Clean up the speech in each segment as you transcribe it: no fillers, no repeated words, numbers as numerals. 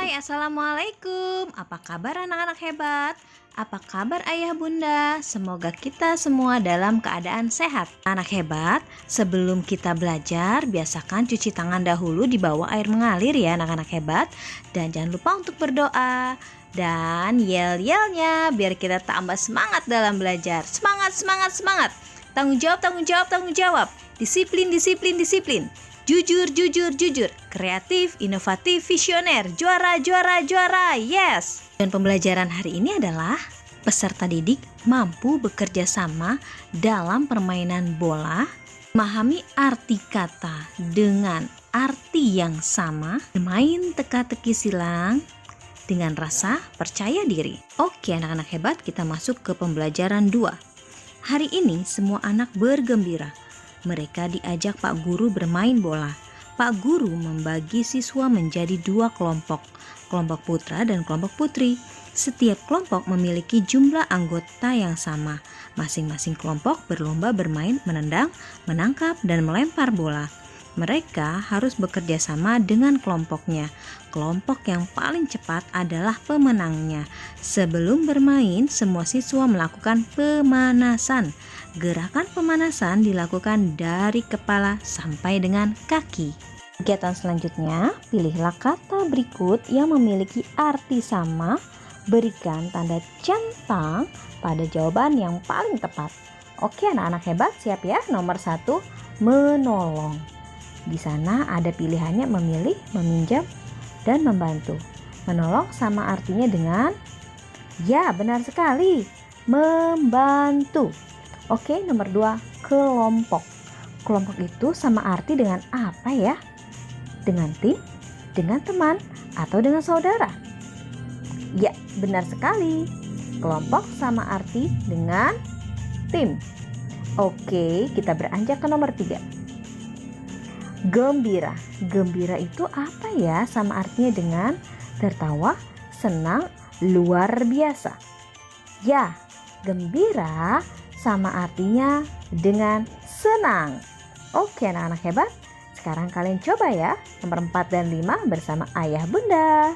Hai, assalamualaikum. Apa kabar anak-anak hebat? Apa kabar ayah bunda? Semoga kita semua dalam keadaan sehat. Anak hebat, sebelum kita belajar, biasakan cuci tangan dahulu di bawah air mengalir ya anak-anak hebat. Dan jangan lupa untuk berdoa. Dan yel-yelnya biar kita tambah semangat dalam belajar. Semangat, semangat, semangat. Tanggung jawab, tanggung jawab, tanggung jawab. Disiplin, disiplin, disiplin. Jujur, jujur, jujur. Kreatif, inovatif, visioner. Juara, juara, juara. Yes! Dan pembelajaran hari ini adalah peserta didik mampu bekerja sama dalam permainan bola, memahami arti kata dengan arti yang sama, bermain teka-teki silang dengan rasa percaya diri. Oke anak-anak hebat, kita masuk ke pembelajaran 2. Hari ini semua anak bergembira. Mereka diajak Pak Guru bermain bola. Pak Guru membagi siswa menjadi 2 kelompok, kelompok putra dan kelompok putri. Setiap kelompok memiliki jumlah anggota yang sama. Masing-masing kelompok berlomba bermain menendang, menangkap, dan melempar bola. Mereka harus bekerja sama dengan kelompoknya. Kelompok yang paling cepat adalah pemenangnya. Sebelum bermain, semua siswa melakukan pemanasan. Gerakan pemanasan dilakukan dari kepala sampai dengan kaki. Kegiatan selanjutnya, pilihlah kata berikut yang memiliki arti sama. Berikan tanda centang pada jawaban yang paling tepat. Oke anak-anak hebat, siap ya? Nomor 1, menolong. Di sana ada pilihannya memilih, meminjam, dan membantu. Menolong sama artinya dengan, ya benar sekali, membantu. Oke, nomor 2, kelompok. Kelompok itu sama arti dengan apa ya? Dengan tim, dengan teman, atau dengan saudara? Ya, benar sekali. Kelompok sama arti dengan tim. Oke, kita beranjak ke nomor 3. Gembira. Gembira itu apa ya? Sama artinya dengan tertawa, senang, luar biasa. Ya, gembira sama artinya dengan senang. Oke anak-anak hebat, sekarang kalian coba ya nomor 4 dan 5 bersama ayah bunda.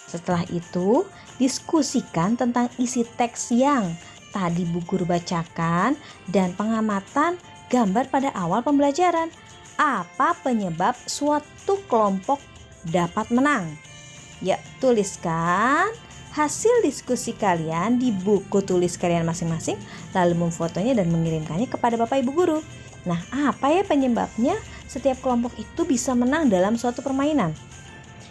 Setelah itu, diskusikan tentang isi teks yang tadi Bu Guru bacakan dan pengamatan gambar pada awal pembelajaran. Apa penyebab suatu kelompok dapat menang? Ya, tuliskan hasil diskusi kalian di buku tulis kalian masing-masing, lalu memfotonya dan mengirimkannya kepada Bapak Ibu Guru. Nah, apa ya penyebabnya setiap kelompok itu bisa menang dalam suatu permainan?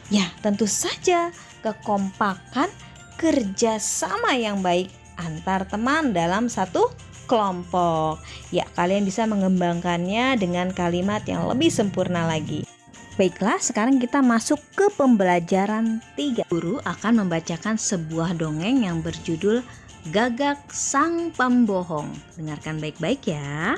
Ya, tentu saja kekompakan, kerjasama yang baik antar teman dalam satu kelompok. Ya, kalian bisa mengembangkannya dengan kalimat yang lebih sempurna lagi. Baiklah, sekarang kita masuk ke pembelajaran 3. Guru akan membacakan sebuah dongeng yang berjudul Gagak Sang Pembohong. Dengarkan baik-baik ya.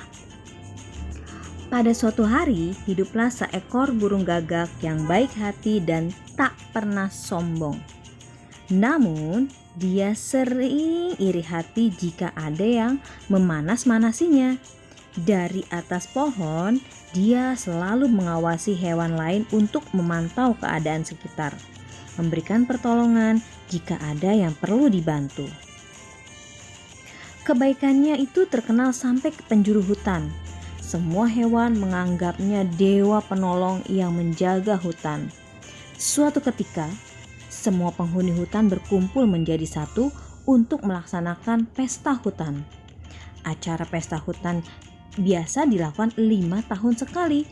Pada suatu hari, hiduplah seekor burung gagak yang baik hati dan tak pernah sombong. Namun, dia sering iri hati jika ada yang memanas-manasinya. Dari atas pohon, dia selalu mengawasi hewan lain untuk memantau keadaan sekitar, memberikan pertolongan jika ada yang perlu dibantu. Kebaikannya itu terkenal sampai ke penjuru hutan. Semua hewan menganggapnya dewa penolong yang menjaga hutan. Suatu ketika, semua penghuni hutan berkumpul menjadi satu untuk melaksanakan pesta hutan. Acara pesta hutan biasa dilakukan 5 tahun sekali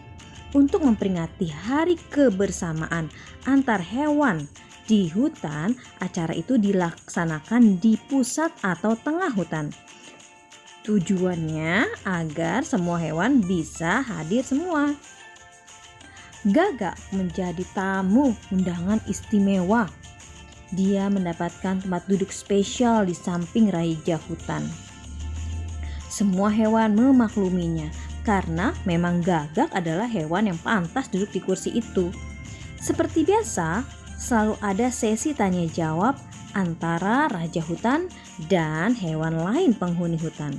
untuk memperingati hari kebersamaan antar hewan di hutan. Acara itu dilaksanakan di pusat atau tengah hutan. Tujuannya agar semua hewan bisa hadir semua. Gagak menjadi tamu undangan istimewa. Dia mendapatkan tempat duduk spesial di samping raja hutan. Semua hewan memakluminya karena memang gagak adalah hewan yang pantas duduk di kursi itu. Seperti biasa, selalu ada sesi tanya jawab antara raja hutan dan hewan lain penghuni hutan.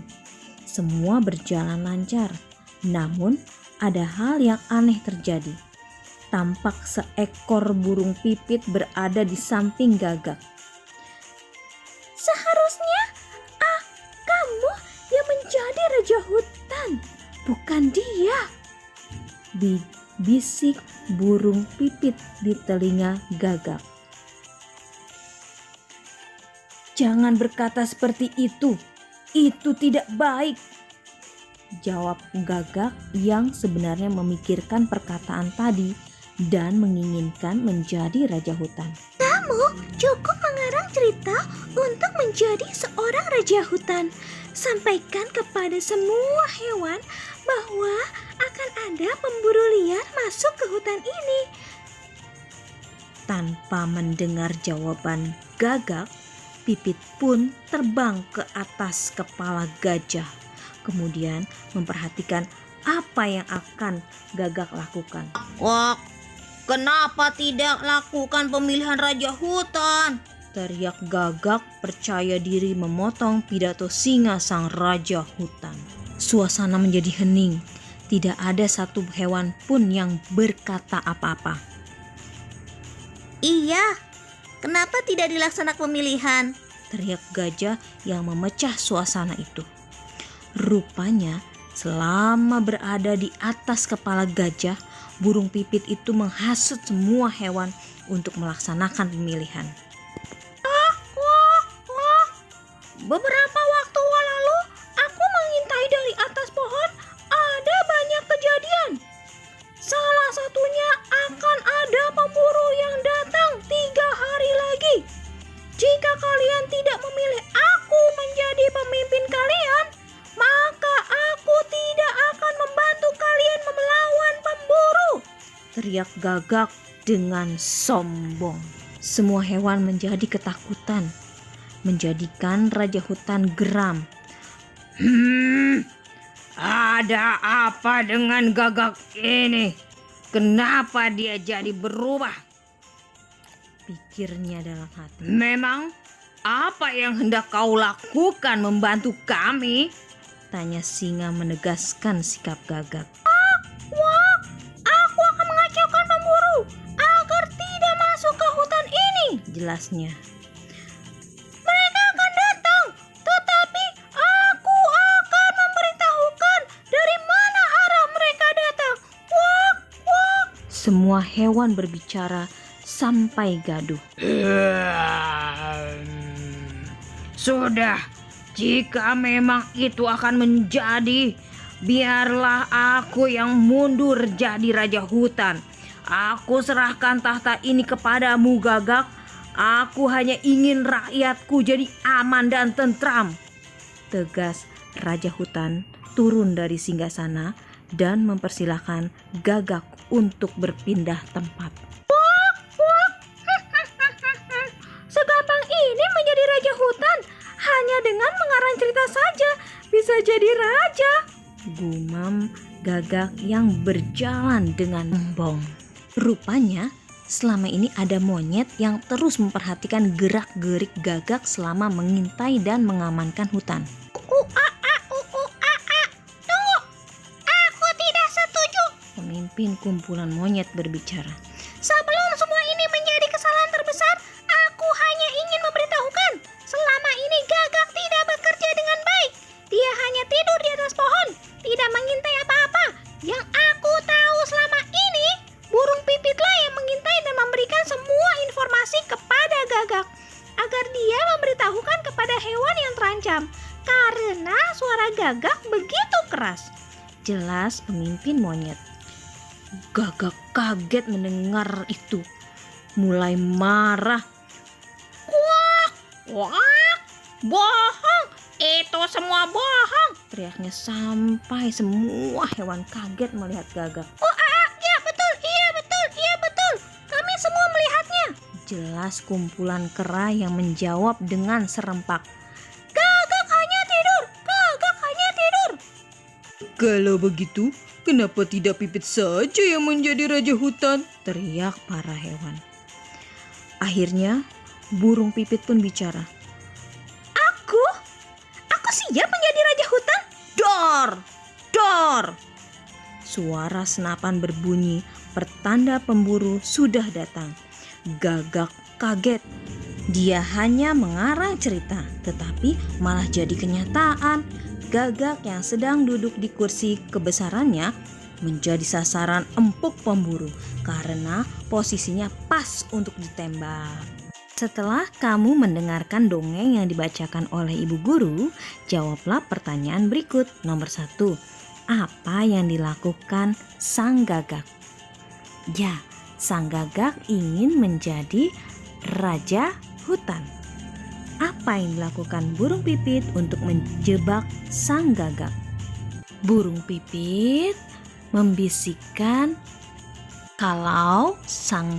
Semua berjalan lancar, namun ada hal yang aneh terjadi. tampak seekor burung pipit berada di samping Gagak. "Seharusnya kamu yang menjadi raja hutan, bukan dia," bisik burung pipit di telinga Gagak. "Jangan berkata seperti itu tidak baik," jawab Gagak yang sebenarnya memikirkan perkataan tadi dan menginginkan menjadi raja hutan. "Kamu cukup mengarang cerita untuk menjadi seorang raja hutan. Sampaikan kepada semua hewan bahwa akan ada pemburu liar masuk ke hutan ini." Tanpa mendengar jawaban Gagak, Pipit pun terbang ke atas kepala gajah. Kemudian memperhatikan apa yang akan Gagak lakukan. "Wah, kenapa tidak lakukan pemilihan raja hutan?" teriak Gagak percaya diri memotong pidato singa sang raja hutan. Suasana menjadi hening. Tidak ada satu hewan pun yang berkata apa-apa. "Iya, kenapa tidak dilaksanakan pemilihan?" teriak gajah yang memecah suasana itu. Rupanya selama berada di atas kepala gajah, burung pipit itu menghasut semua hewan untuk melaksanakan pemilihan. "Beberapa waktu lalu aku mengintai dari atas pohon. Ada banyak kejadian. Salah satunya akan ada pemburu yang datang 3 hari lagi. Jika kalian tidak memilih aku menjadi pemimpin kalian, maka aku tidak akan membantu kalian melawan pemburu," teriak Gagak dengan sombong. Semua hewan menjadi ketakutan, menjadikan raja hutan geram. Ada apa dengan Gagak ini? Kenapa dia jadi berubah?" pikirnya dalam hati. "Memang apa yang hendak kau lakukan membantu kami?" tanya singa menegaskan sikap Gagak. "Aku akan mengacaukan pemburu agar tidak masuk ke hutan ini," jelasnya. "Mereka akan datang, tetapi aku akan memberitahukan dari mana arah mereka datang. Wak, wak." Semua hewan berbicara sampai gaduh. "Sudah, jika memang itu akan menjadi, biarlah aku yang mundur jadi raja hutan. Aku serahkan tahta ini kepadamu, Gagak. Aku hanya ingin rakyatku jadi aman dan tentram," tegas raja hutan turun dari singgasana dan mempersilahkan Gagak untuk berpindah tempat. "Segampang ini menjadi raja hutan. Hanya dengan mengarang cerita saja bisa jadi raja," gumam Gagak yang berjalan dengan sombong. Rupanya selama ini ada monyet yang terus memperhatikan gerak-gerik Gagak selama mengintai dan mengamankan hutan. "Tunggu, aku tidak setuju." Pemimpin kumpulan monyet berbicara. "Sebelum semua ini menjadi kesalahan terbesar, aku hanya ingin memberitahukan, selama ini Gagak tidak bekerja dengan baik. Dia hanya tidur di atas pohon, tidak mengintai apa-apa. Yang aku tahu selama ini, burung pipitlah yang mengintai dan memberikan semua informasi kepada Gagak, agar dia memberitahukan kepada hewan yang terancam, karena suara Gagak begitu keras," jelas pemimpin monyet. Gagak kaget mendengar itu, mulai marah. "Wah, bohong! Itu semua bohong!" Teriaknya sampai semua hewan kaget melihat Gagak. Iya betul, kami semua melihatnya." Jelas kumpulan kera yang menjawab dengan serempak. Gagak hanya tidur. "Kalau begitu, kenapa tidak Pipit saja yang menjadi raja hutan?" teriak para hewan. Akhirnya burung Pipit pun bicara. Aku siap menjadi raja hutan. Dor! suara senapan berbunyi, pertanda pemburu sudah datang. Gagak kaget. Dia hanya mengarang cerita, tetapi malah jadi kenyataan. Gagak yang sedang duduk di kursi kebesarannya menjadi sasaran empuk pemburu karena posisinya pas untuk ditembak. Setelah kamu mendengarkan dongeng yang dibacakan oleh ibu guru, jawablah pertanyaan berikut. Nomor 1, apa yang dilakukan sang gagak? Ya, sang gagak ingin menjadi raja hutan. Apa yang dilakukan burung pipit untuk menjebak sang gagak? Burung pipit membisikkan kalau sang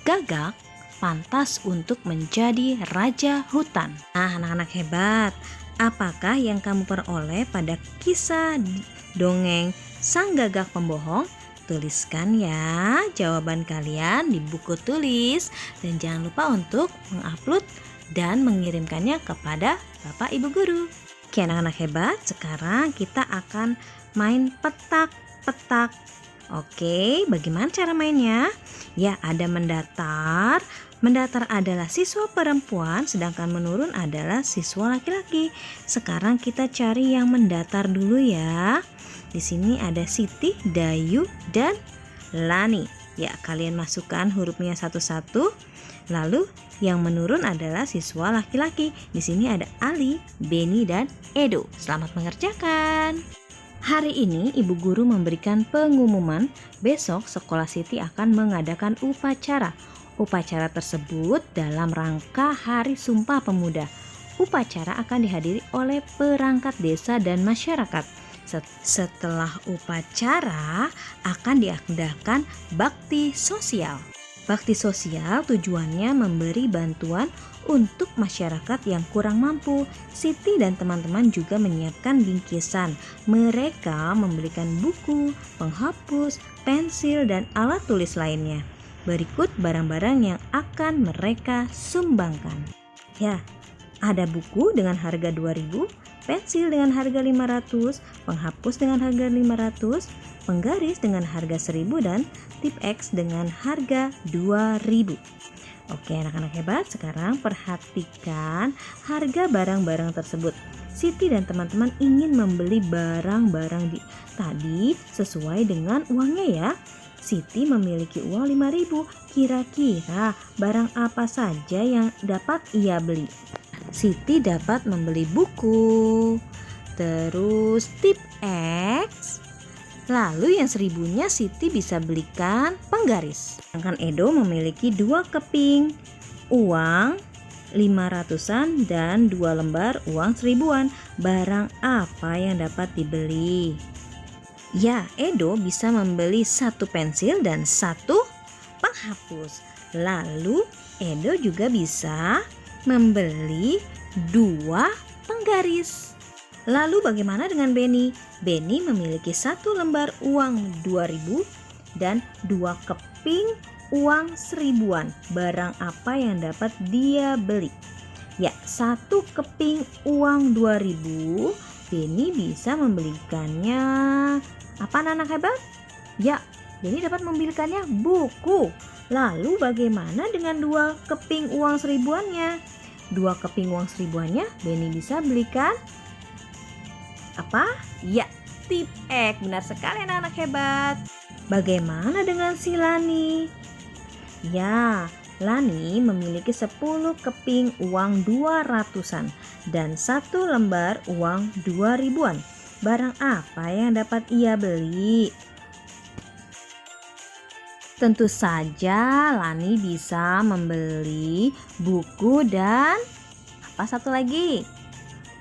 gagak pantas untuk menjadi raja hutan. Nah, anak-anak hebat, apakah yang kamu peroleh pada kisah dongeng sang gagak pembohong? Tuliskan ya jawaban kalian di buku tulis dan jangan lupa untuk mengupload dan mengirimkannya kepada Bapak Ibu Guru. Oke anak-anak hebat, sekarang kita akan main petak-petak. Oke, bagaimana cara mainnya? Ya, ada mendatar. Mendatar adalah siswa perempuan, sedangkan menurun adalah siswa laki-laki. Sekarang kita cari yang mendatar dulu ya. Di sini ada Siti, Dayu, dan Lani. Ya, kalian masukkan hurufnya satu-satu. Lalu yang menurun adalah siswa laki-laki. Di sini ada Ali, Beni, dan Edo. Selamat mengerjakan. Hari ini ibu guru memberikan pengumuman besok sekolah Siti akan mengadakan upacara. Upacara tersebut dalam rangka Hari Sumpah Pemuda. Upacara akan dihadiri oleh perangkat desa dan masyarakat. Setelah upacara akan diadakan bakti sosial. Bakti sosial tujuannya memberi bantuan untuk masyarakat yang kurang mampu. Siti dan teman-teman juga menyiapkan bingkisan. Mereka membelikan buku, penghapus, pensil, dan alat tulis lainnya. Berikut barang-barang yang akan mereka sumbangkan. Ya, ada buku dengan harga 2.000, pensil dengan harga 500, penghapus dengan harga 500, penggaris dengan harga 1.000, dan tip X dengan harga 2.000. Oke anak-anak hebat, sekarang perhatikan harga barang-barang tersebut. Siti dan teman-teman ingin membeli barang-barang tadi sesuai dengan uangnya ya. Siti memiliki uang 5.000. Kira-kira barang apa saja yang dapat ia beli? Siti dapat membeli buku, terus tip X. Lalu yang 1.000-nya Siti bisa belikan penggaris. Sedangkan Edo memiliki 2 keping uang 500-an dan 2 lembar uang 1.000-an. Barang apa yang dapat dibeli? Ya, Edo bisa membeli 1 pensil dan 1 penghapus. Lalu Edo juga bisa membeli 2 penggaris. Lalu bagaimana dengan Beni? Beni memiliki 1 lembar uang 2.000 dan 2 keping uang 1.000-an. Barang apa yang dapat dia beli? Ya, 1 keping uang 2.000. Beni bisa membelikannya apa anak hebat? Ya, Beni dapat membelikannya buku. Lalu bagaimana dengan 2 keping uang 1.000-annya? 2 keping uang 1.000-annya Beni bisa belikan apa? Ya, tip X. Benar sekali anak-anak hebat. Bagaimana dengan si Lani? Ya, Lani memiliki 10 keping uang 200-an dan 1 lembar uang 2.000-an. Barang apa yang dapat ia beli? Tentu saja Lani bisa membeli buku dan apa satu lagi?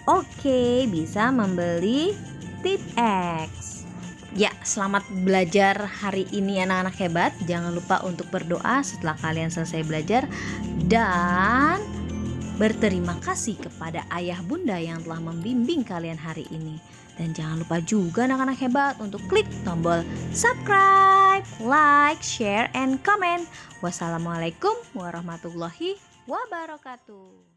Oke, bisa membeli tip X. Ya, selamat belajar hari ini anak-anak hebat. Jangan lupa untuk berdoa setelah kalian selesai belajar dan berterima kasih kepada ayah bunda yang telah membimbing kalian hari ini. Dan jangan lupa juga anak-anak hebat untuk klik tombol subscribe, like, share, and comment. Wassalamualaikum warahmatullahi wabarakatuh.